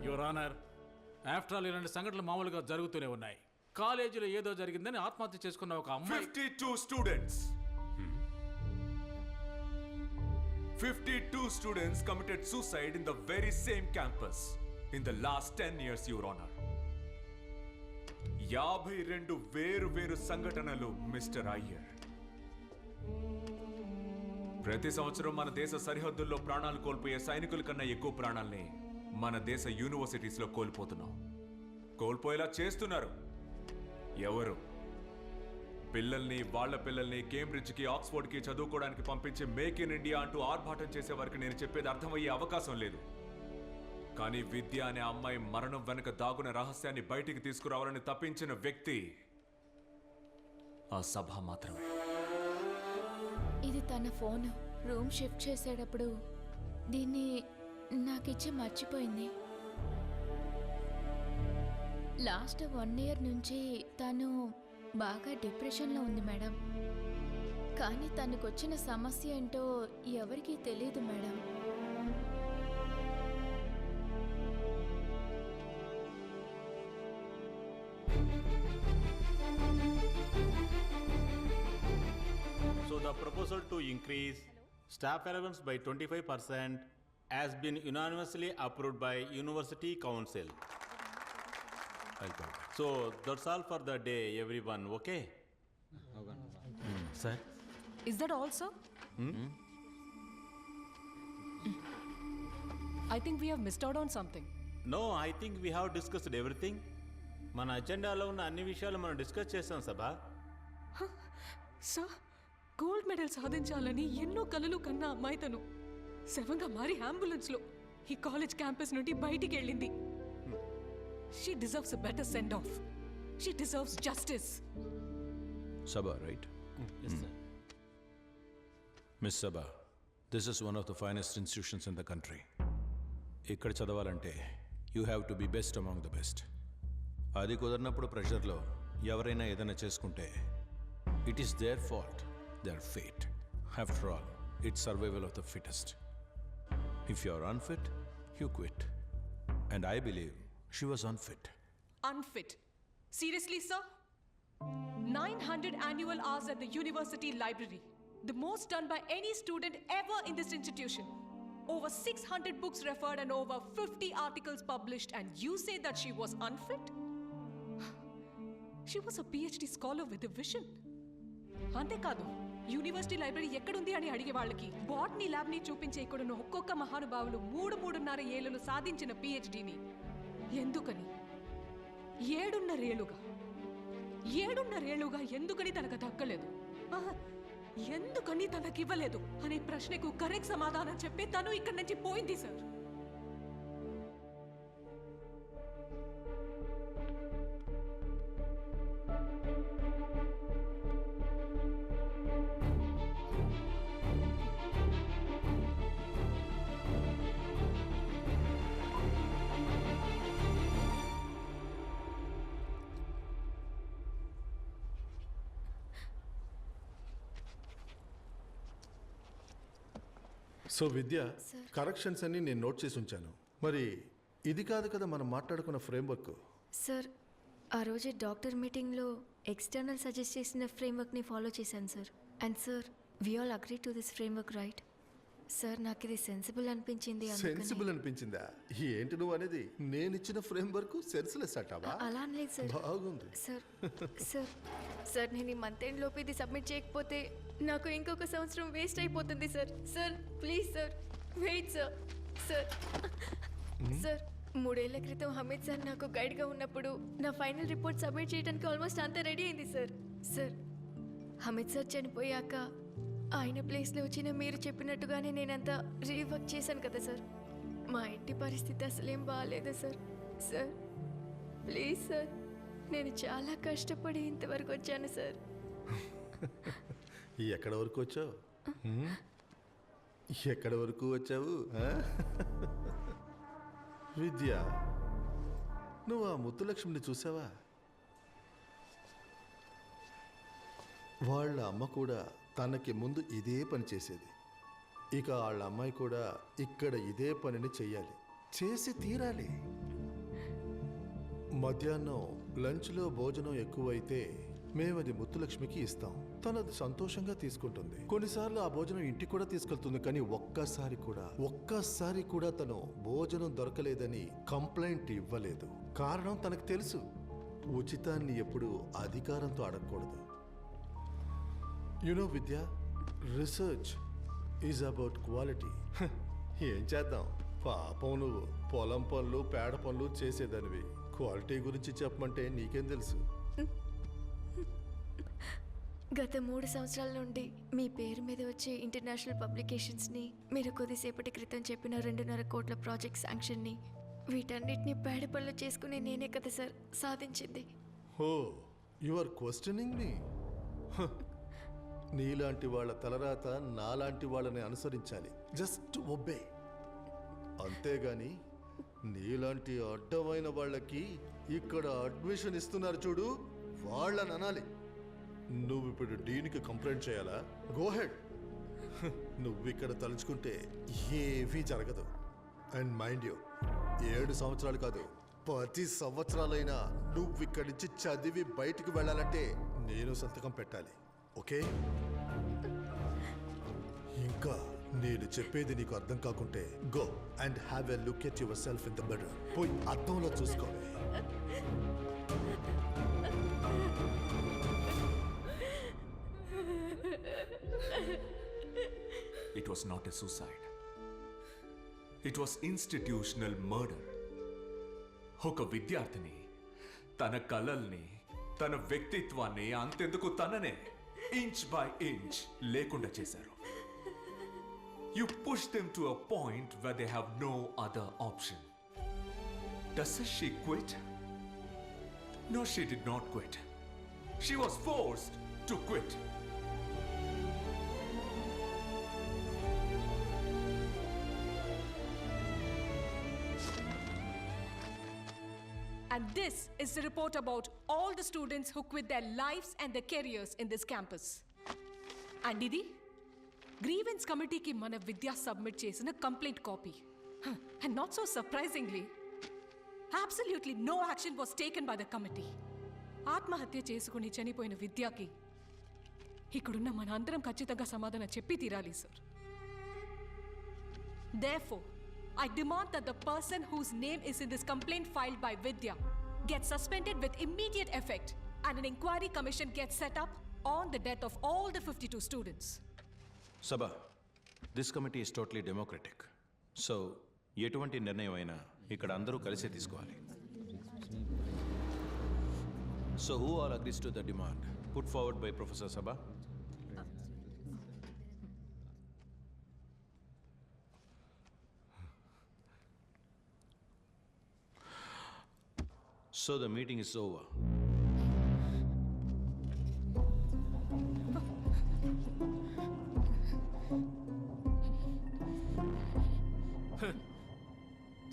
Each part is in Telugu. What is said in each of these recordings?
యువర్ ఆనర్, ఆఫ్టర్ ఆల్ ఇలాంటి సంఘటనలు మామూలుగా జరుగుతూనే ఉన్నాయి. కాలేజీలో ఏదో జరిగిందని ఆత్మహత్య చేసుకున్న ఒక అమ్మాయి 52 students. 52 students committed suicide in the very same campus in the last 10 years, Your Honor. 52 వేరు సంఘటనలు మిస్టర్ అయ్యర్. ప్రతి సంవత్సరం మన దేశ సరిహద్దుల్లో ప్రాణాలు కోల్పోయే సైనికుల కన్నా ఎక్కువ ప్రాణాల్ని మన దేశ యూనివర్సిటీస్లో కోల్పోతున్నాం. కోల్పోయేలా చేస్తున్నారు ఎవరు? వాళ్ళ పిల్లల్ని కేంబ్రిడ్జ్కి, ఆక్స్ఫోర్డ్కి చదువుకోవడానికి పంపించి మేక్ ఇన్ ఇండియా అంటూ ఆర్భాటం చేసే వారికి నేను చెప్పేది అర్థమయ్యే అవకాశం లేదు. కానీ విద్య అనే అమ్మాయి మరణం వెనక దాగున రహస్యాన్ని బయటికి తీసుకురావాలని తప్పించిన వ్యక్తి ఆ సభ మాత్రమే. ఇది తన ఫోన్. రూమ్ షిఫ్ట్ చేసేటప్పుడు దీన్ని నాకిచ్చి మర్చిపోయింది. లాస్ట్ 1 year నుంచి తను బాగా డిప్రెషన్లో ఉంది మేడం. కానీ తనకొచ్చిన సమస్య ఏంటో ఎవరికీ తెలియదు madam. So the proposal to increase staff allowance by 25% has been unanimously approved by University Council. So that's all for the day, everyone. Okay? Sir? Is that all, sir? I think we have missed out on something. No, I think we have discussed everything. మన అజెండాలో ఉన్న అన్ని విషయాలు మనం డిస్కస్ చేసాం సభా. సార్, గోల్డ్ మెడల్ సాధించాలని ఎన్నో కలలు కన్నా అమ్మాయి తను శవంగా మారి అంబులెన్స్లో ఈ కాలేజ్ క్యాంపస్ నుండి బయటికి వెళ్ళింది. She deserves a better send-off. She deserves justice. Sabha, right? Yes, sir. Miss Sabha, this is one of the finest institutions in the country. ఇక్కడ చదవాలంటే you have to be best among the best. అది కుదరినప్పుడు ప్రెషర్లో ఎవరైనా ఏదైనా చేసుకుంటే it is their fault, their fate. After all, it's survival of the fittest. If you are unfit, you quit. And I believe she was unfit. Unfit? Seriously, sir? 900 annual hours at the university library. The most done by any student ever in this institution. Over 600 books referred and over 50 articles published, and you say that she was unfit? She was a PhD scholar with a vision. అంతేకాదు, యూనివర్సిటీ లైబ్రరీ ఎక్కడుంది అని అడిగే వాళ్ళకి బాటనీ ల్యాబ్ని చూపించే ఇక్కడున్న ఒక్కొక్క మహానుభావులు 3.5 ఏళ్లను సాధించిన పిహెచ్డిని ఎందుకని 7.5 ఏళ్లుగా ఎందుకని తనకు దక్కలేదు, ఎందుకని తనకివ్వలేదు అనే ప్రశ్నకు కరెక్ట్ సమాధానం చెప్పి తను ఇక్కడి నుంచి పోయింది సార్. సో విద్య, కరెక్షన్స్ అన్ని నేను నోట్ చేసి ఉంచాను. మరి ఇది కాదు కదా మనం మాట్లాడుకున్న ఫ్రేమ్వర్క్. సార్, ఆ రోజు డాక్టర్ మీటింగ్లో ఎక్స్టర్నల్ సజెస్ట్ చేసిన ఫ్రేమ్వర్క్ని ఫాలో చేశాను sir. And sir, we all agree to this framework, right? Sir, నాకు ఇది సెన్సిబుల్ అనిపించింది. సెన్సిబుల్ అనిపించిందా? ఏంటి నువ్వు అనేది? నేను ఇచ్చిన ఫ్రేమ్వర్క్ సెన్స్లెస్ అంటావా? అలా అనలేదు సార్. బాగుంది సార్, నేను ఈ మంత్ ఎండ్ లోపు ఇది సబ్మిట్ చేయకపోతే నాకు ఇంకొక సంవత్సరం వేస్ట్ అయిపోతుంది sir. Sir please sir, wait sir. Sir 3 ఏళ్ల క్రితం హమీద్ సార్ నాకు గైడ్గా ఉన్నప్పుడు నా ఫైనల్ రిపోర్ట్ సబ్మిట్ చేయడానికి ఆల్మోస్ట్ అంతా రెడీ అయింది సార్. హమీద్ సార్ చనిపోయాక ఆయన ప్లేస్లో వచ్చిన మీరు చెప్పినట్టుగానే నేనంతా రీవర్క్ చేశాను కదా సార్. మా ఇంటి పరిస్థితి అసలేం బాగాలేదు సార్. ప్లీజ్ సార్, నేను చాలా కష్టపడి ఇంతవరకు వచ్చాను సార్. ఎక్కడి వరకు వచ్చావు? ఎక్కడి వరకు వచ్చావు విద్య? నువ్వు ఆ ముత్తులక్ష్మిని చూసావా? వాళ్ళ అమ్మ కూడా తనకి ముందు ఇదే పని చేసేది. ఇక వాళ్ళ అమ్మాయి కూడా ఇక్కడ ఇదే పనిని చెయ్యాలి, చేసి తీరాలి. మధ్యాహ్నం లంచ్లో భోజనం ఎక్కువైతే మేమది ముత్తులక్ష్మికి ఇస్తాం. తనది సంతోషంగా తీసుకుంటుంది. కొన్నిసార్లు ఆ భోజనం ఇంటికి కూడా తీసుకెళ్తుంది. కానీ ఒక్కసారి కూడా తను భోజనం దొరకలేదని కంప్లైంట్ ఇవ్వలేదు. కారణం తనకు తెలుసు, ఉచితాన్ని ఎప్పుడు అధికారంతో అడగకూడదు. You know Vidya, research is about quality. ఏం చేద్దాం, పాపం నువ్వు పొలం పనులు పేడ పనులు చేసేదానివి. క్వాలిటీ గురించి చెప్పమంటే నీకేం తెలుసు? గత 3 సంవత్సరాల నుండి మీ పేరు మీద వచ్చే ఇంటర్నేషనల్ పబ్లికేషన్స్ని, మీరు కొద్దిసేపటి క్రితం చెప్పిన 2.5 కోట్ల ప్రాజెక్ట్ శాంక్షన్ని, వీటన్నిటిని పేడ పనులు చేసుకుని నేనే కదా సార్ సాధించింది. ఓ, యు ఆర్ క్వశ్చనింగ్ మీ. నీలాంటి వాళ్ళ తలరాత నాలాంటి వాళ్ళని అనుసరించాలి. Just obey. అంతేగాని నీలాంటి అడ్డమైన వాళ్ళకి ఇక్కడ అడ్మిషన్ ఇస్తున్నారు చూడు, వాళ్ళని అనాలి. నువ్వు ఇప్పుడు డీన్కి కంప్లైంట్ చేయాలా? Go head. నువ్వు ఇక్కడ తలుచుకుంటే ఏమీ జరగదు. అండ్ మైండ్ యూ, 7 సంవత్సరాలు కాదు, 10 సంవత్సరాలైనా నువ్వు ఇక్కడి నుంచి చదివి బయటికి వెళ్ళాలంటే నేను సంతకం పెట్టాలి. ఓకే? ఇంకా నేను చెప్పేది నీకు అర్థం కాకుంటే go and have a look at your self in the mirror. పోయి అద్దంలో చూసుకో. It was not a suicide. It was institutional murder. ఒక విద్యార్థిని తన కలల్ని, తన వ్యక్తిత్వాన్ని, అంతెందుకు తననే ఇంచ్ బై ఇంచ్ లేకుండా చేశారు. You push them to a point where they have no other option. Does she quit? No, she did not quit. She was forced to quit. And this is the report about all the students who quit their lives and their careers in this campus. And idi grievance committee ki mana Vidya submit chesina complaint copy. And not so surprisingly, absolutely no action was taken by the committee. ఆత్మహత్య చేసుకుని చనిపోయిన విద్యకి ఇక్కడున్న మన అందరం ఖచ్చితంగా సమాధానం చెప్పి తీరాలి sir. Therefore, I demand that the person whose name is in this complaint filed by Vidya gets suspended with immediate effect and an inquiry commission gets set up on the death of all the 52 students. Sabha, this committee is totally democratic. So, ఎటువంటి నిర్ణయం అయినా ఇక్కడ అందరూ కలిసే తీసుకోవాలి. So, who all agrees to the demand put forward by Professor Sabha? So the meeting is over.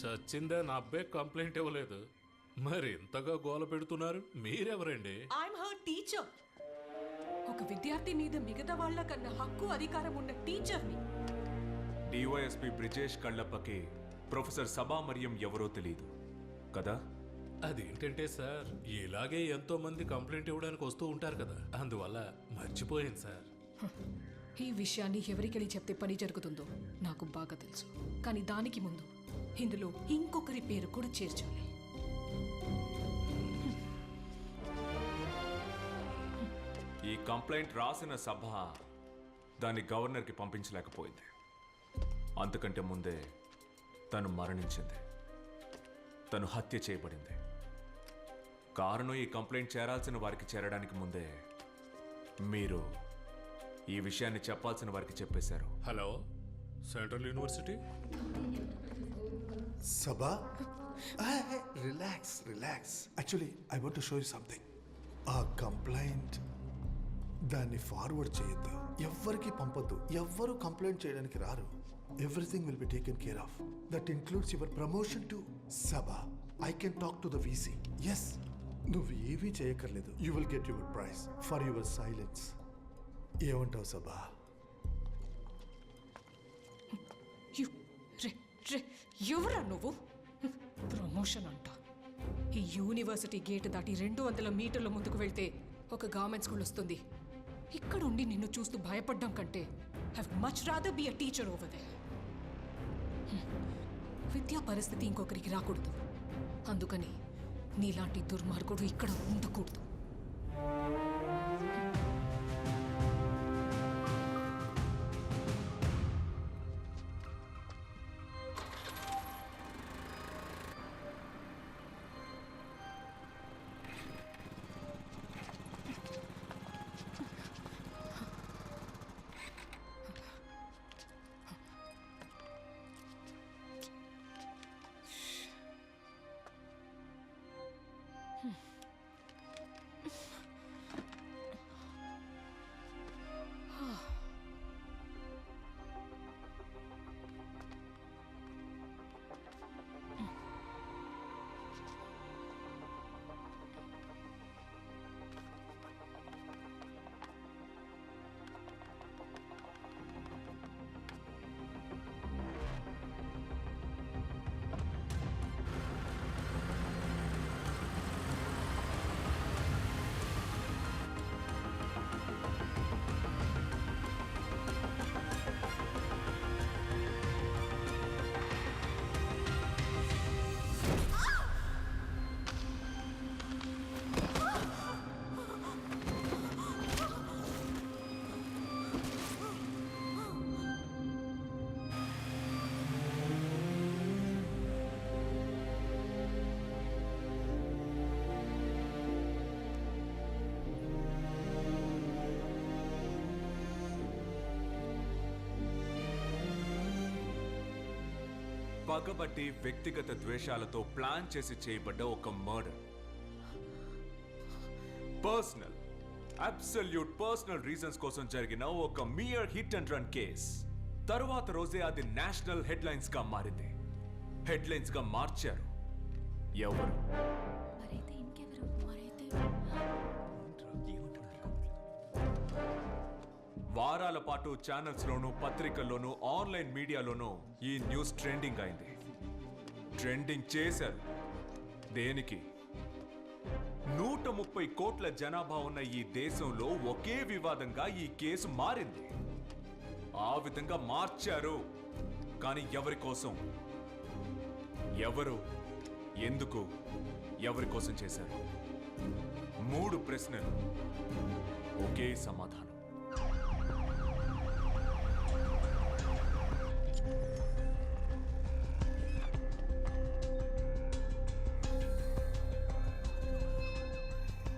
చచ్చిందే నా అబ్బాయి కంప్లైంట్ ఇవ్వలేదు, మరి ఇంతగా గోల పెడుతున్నారు మీరెవరండి? I'm her teacher. ఒక విద్యార్థి మీద మిగతా వాళ్ళ కన్నా హక్కు అధికారం ఉన్న టీచర్ని. డివైఎస్పి బ్రిజేష్ కళ్ళప్పకి ప్రొఫెసర్ సభా మరియం ఎవరో తెలియదు కదా? అదేంటంటే సార్, ఇలాగే ఎంతో మంది కంప్లైంట్ ఇవ్వడానికి వస్తూ ఉంటారు కదా, అందువల్ల మర్చిపోయింది సార్. ఈ విషయాన్ని ఎవరికెళ్ళి చెప్తే పని జరుగుతుందో నాకు బాగా తెలుసు. కానీ దానికి ముందు ఇందులో ఇంకొకరి పేరు కూడా చేర్చాలి. ఈ కంప్లైంట్ రాసిన సభ దాన్ని గవర్నర్కి పంపించలేకపోయింది. అంతకంటే ముందే తను మరణించింది, తను హత్య చేయబడింది. కారణం ఈ కంప్లైంట్ చేరాల్సిన వారికి చేరడానికి ముందే మీరు ఈ విషయాన్ని చెప్పాల్సిన వారికి చెప్పేశారు. Hello, central university Sabha? Relax. Actually, I want to show you something. ఆ కంప్లైంట్ దాన్ని ఫార్వర్డ్ చేయొద్దు, ఎవ్వరికి పంపొద్దు. ఎవ్వరు కంప్లైంట్ చేయడానికి రారు. Everything will be taken care of. That includes your promotion to Sabha. I can talk to the VC. Yes, నువ్వు ఏమీ చేయక్కర్లేదు. You will get your prize for your silence. ఏమంటావు సభ? ఎవరా నువ్వు? ప్రమోషన్ అంట. ఈ యూనివర్సిటీ గేట్ దాటి 200 మీటర్ల ముందుకు వెళ్తే ఒక గవర్నమెంట్ స్కూల్ వస్తుంది. ఇక్కడ ఉండి నిన్ను చూస్తూ భయపడ్డం కంటే have much rather be a teacher over they. విద్యా పరిస్థితి ఇంకొకరికి రాకూడదు. అందుకని నీలాంటి దుర్మార్గుడు ఇక్కడ ఉండకూడదు. పగబట్టి వ్యక్తిగత ద్వేషాలతో ప్లాన్ చేసి చేయబడ్డ ఒక murder. Personal, absolute personal reasons కోసం జరిగిన ఒక mere hit and run case. తరువాత రోజే అది నేషనల్ హెడ్లైన్స్ గా మారింది. హెడ్లైన్స్ గా మార్చారు ఎవరు? వారాల పాటు ఛానల్స్ లోనూ, పత్రికల్లోనూ, ఆన్లైన్ మీడియాలోనూ ఈ న్యూస్ ట్రెండింగ్ అయింది. ట్రెండింగ్ చేశారు. దేనికి? 130 కోట్ల జనాభా ఉన్న ఈ దేశంలో ఒకే వివాదంగా ఈ కేసు మారింది. ఆ విధంగా మార్చారు. కానీ ఎవరి కోసం? ఎవరు? ఎందుకు? ఎవరి కోసం చేశారు? 3 ప్రశ్నలు, ఒకే సమాధానం.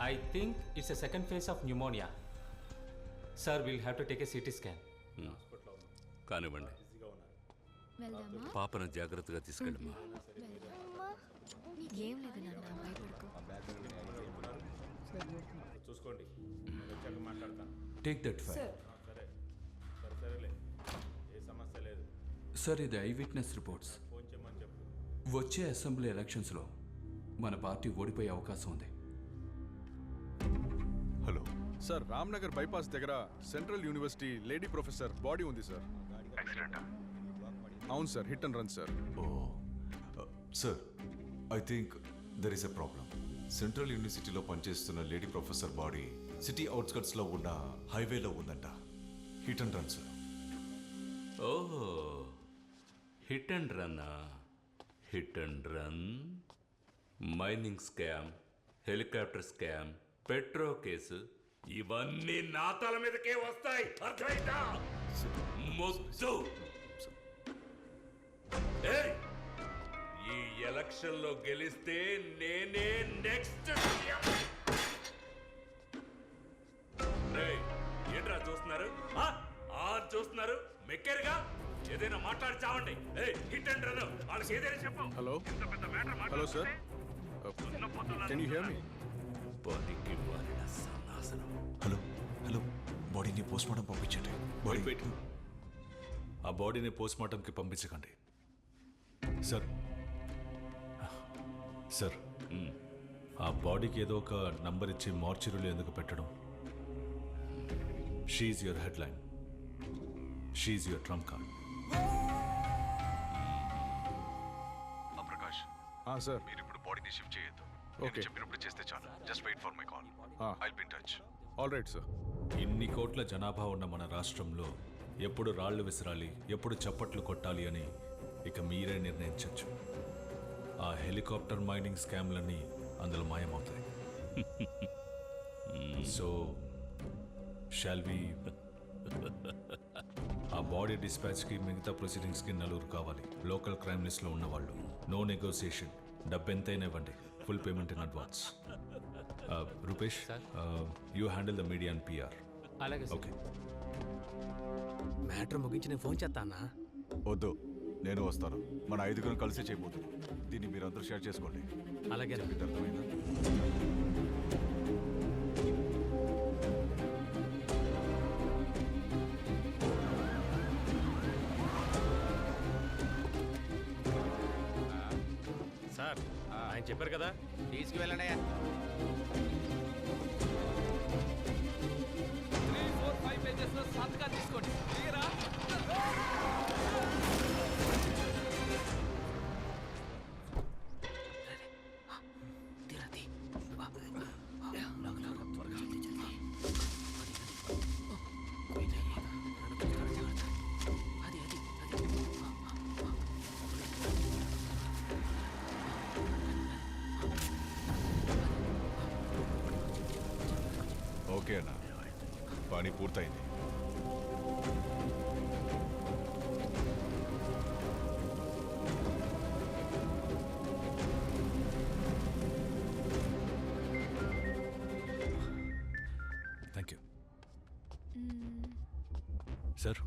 I think it's a second phase of pneumonia. Sir, we'll have to take a CT scan. కానివ్వండి. పాపను జాగ్రత్తగా తీసుకెళ్ళమ్మా. ఏం లేదు నాన్న, భయపడుకో. చూసుకోండి, వచ్చాక మాట్లాడతాను. Take that file. సరే సరేలే, ఏ సమస్య లేదు. సార్, ఇది ఐ విట్నెస్ రిపోర్ట్స్. ఫోన్ చేయమని చెప్పు. వచ్చే అసెంబ్లీ ఎలక్షన్స్లో మన పార్టీ ఓడిపోయే అవకాశం ఉంది. హలో సార్, రామ్నగర్ బైపాస్ దగ్గర central university lady professor body ఉంది సార్. అవును sir, hit and run sir. Sir, I think there is a problem. Central యూనివర్సిటీలో పనిచేస్తున్న లేడీ ప్రొఫెసర్ బాడీ సిటీ అవుట్స్కట్స్లో ఉన్న హైవేలో ఉందంట. Hit and run sir. ఓహో, hit and run. Hit and run, mining scam, helicopter scam, petro case, ఇవన్నీ నా తల మీదకే వస్తాయి. అర్థమైందా? మొద్దు. ఈ ఎలక్షన్ లో గెలిస్తే నేనే నెక్స్ట్. ఏంట్రా చూస్తున్నారు? చూస్తున్నారు? మెక్కేరుగా ఏదైనా మాట్లాడి చావండి. హిట్ అండ్ రన్, వాళ్ళకి ఏదైనా చెప్పు. Hello hello sir, can you here me? Hello hello, బాడీని పోస్ట్మార్టం పంపించండి. ఆ బాడీని పోస్ట్మార్టంకి పంపించకండి సార్. సార్, ఆ బాడీకి ఏదో ఒక నంబర్ ఇచ్చి మార్చురీలో ఎందుకు పెట్టడం? Seize your headline, seize your trump card. Prakash, sir, మీరు ఇప్పుడు బాడీని షిఫ్ట్ చేయొద్దు. Okay. చెప్పినప్పుడు చేస్తే చాలు. Just wait for my call. I'll be in touch. All right sir. ఇన్ని కోట్ల జనాభా ఉన్న మన రాష్ట్రంలో ఎప్పుడు రాళ్లు విసరాలి, ఎప్పుడు చప్పట్లు కొట్టాలి అని ఇక మీరే నిర్ణయించవచ్చు. ఆ హెలికాప్టర్ మైనింగ్ స్కామ్లన్నీ అందులో మాయమవుతాయి. సో షాల్ వి ఆ బాడీ డిస్పాచ్కి మిగతా ప్రొసీడింగ్స్కి నలుగురు కావాలి. లోకల్ క్రైమ్ లిస్ట్లో ఉన్నవాళ్ళు. No negotiation. డబ్బు ఎంతైనా ఇవ్వండి. Full payment in advance. Rupesh, you handle the media and PR. అలాగే ఓకే. మ్యాటర్ ముగించి నేను ఫోన్ చేస్తానా? వద్దు, నేను వస్తాను. మన 5 కలిసి చేయబోతుంది. దీన్ని మీరందరూ షేర్ చేసుకోండి. అలాగే. చెప్పింది అర్థమైందా? సార్ ఆయన చెప్పారు కదా, తీసుకువెళ్ళండి. 3, 4, 5 పేజెస్ లో సంతకాలు తీసుకోండి. క్లియరా? ఓకే అన్న, పని పూర్తయింది. Thank you sir.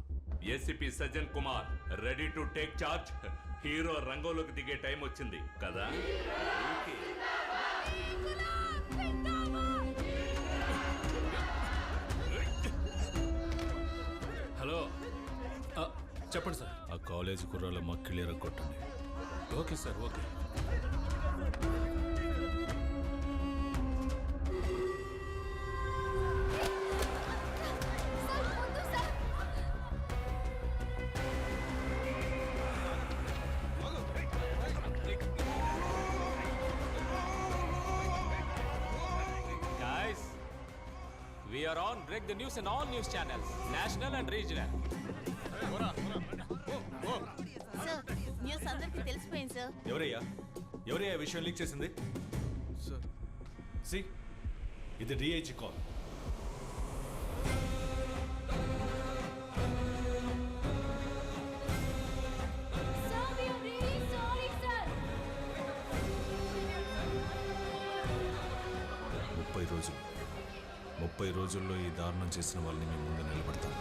ACP Sajjan Kumar ready to take charge. Hero రంగంలోకి దిగే టైం వచ్చింది కదా. హలో, చెప్పండి సార్. ఆ కాలేజ్ కుర్రాల మా క్లియర్ కొట్టండి. Okay sir, okay. Guys, we are on Break the News in all news channels, national and regional. Sir, news అందరికీ తెలిసిపోయింది సార్. ఎవరయ్యా ఈ విషయం లీక్ చేసింది? సి, ఇది డిఐజీ కాల్. రోజులు 30 రోజుల్లో ఈ దారుణం చేసిన వాళ్ళని మేము ముందు నిలబడతాం.